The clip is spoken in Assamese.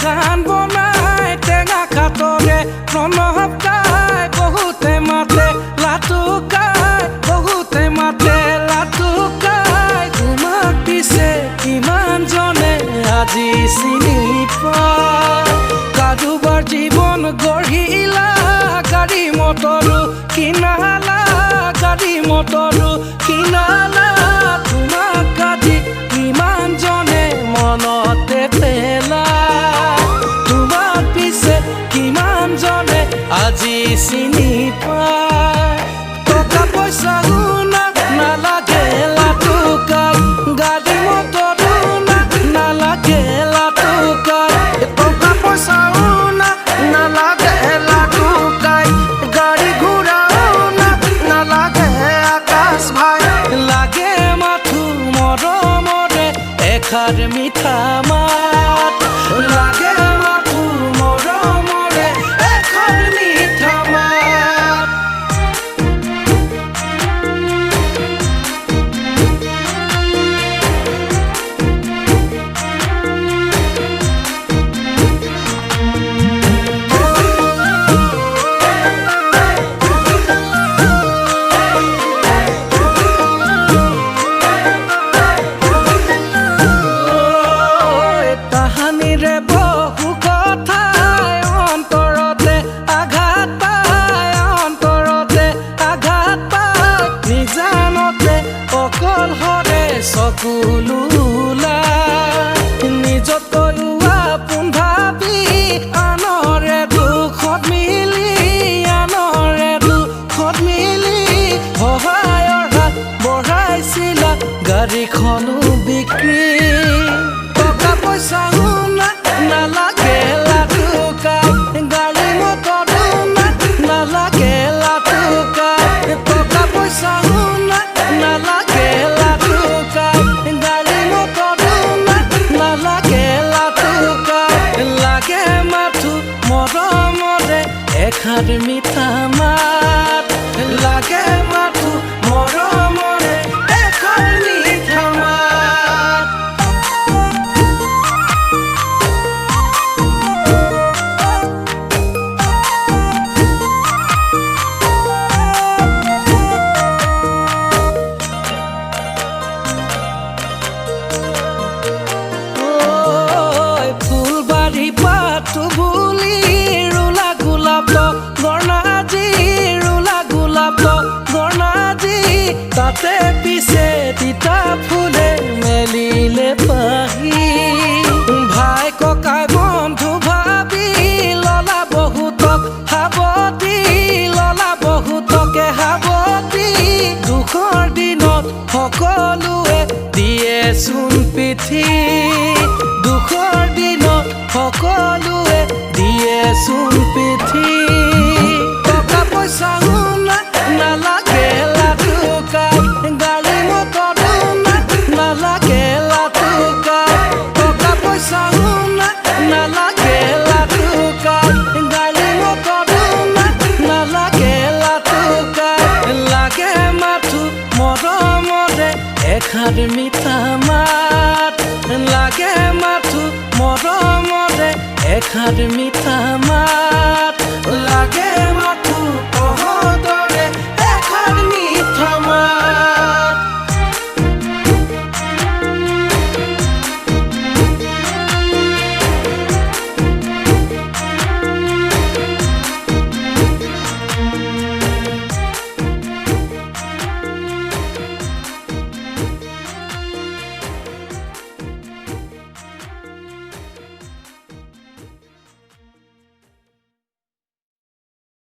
গান বনাই টেঙা খাটৰে প্ৰণৱ গাই বহুতে মাতে লাটুকাই বহুতে মাতে লাটুকাই তোমাক পিছে কিমান জনে আজি চিনি পায় কাৰোবাৰ জীৱন গঢ়িলা গাড়ী মটৰো কিনালা গাড়ী মটৰো কিনালা তোমাক আজি কিমান জনে মনতে পেলা তোমাক পিছে কিমান জনে আজি চিনি পায় টকা পইচা শুনা নালাগে লাটুকাই গাড়ী মটৰো নালাগে লাটুকাই টকা পইচা শুনা নালাগে লাটুকাই গাড়ী ঘোঁৰাও নালাগে আকাশ ভাই লাগে মাথো মৰমৰে এষাৰ মিঠা মাত লাগে মাথো মৰমৰে এষাৰ মিঠা মাত তাহানিৰে বহু কথাই অন্তৰতে আঘাত পায় নিজানতে অকলশৰে চকুলো নিজতকৈ আপোন ভাবি আনৰে দুখত মিলি সহায়ৰ হাত বঢ়াইছিলা গাড়ীখনো বিক্ৰী টকা পইচা শুনা নালাগে লাটুকাই গাড়ী মটৰো নালাগে লাটুকাই টকা পইচা শুনা নালাগে লাটুকাই গাড়ী মটৰো নালাগে লাটুকাই লাগে মাথো মৰমৰে এষাৰ মিঠা মাত লাগে মাথো মৰমৰে এষাৰ মিঠা মাত ফুলবাৰী পাতো বুলি ৰুলা গোলাপ গৰ্ণাজী তাতে পিছে তিতা ফুলে মেলিলে পাহি ভাই ককাই বন্ধু ভাবি ললা বহুতকে সাৱতি দুখৰ দিনত সকলোৱে দিয়ে চোন পিঠি দুখৰ দিনত সকলোৱে দিয়ে চোন পিঠি টকা পইচা শুনা নালাগে লাটুকাই গাড়ী মটৰো নালাগে লাটুকাই টকা পইচা শুনা নালাগে লাটুকাই গাড়ী মটৰো নালাগে লাটুকাই লাগে মাথো মৰমৰে এষাৰ মিঠা মাত লাগে মাথো মৰমৰে এষাৰ মিঠা মাত লাগে মাথো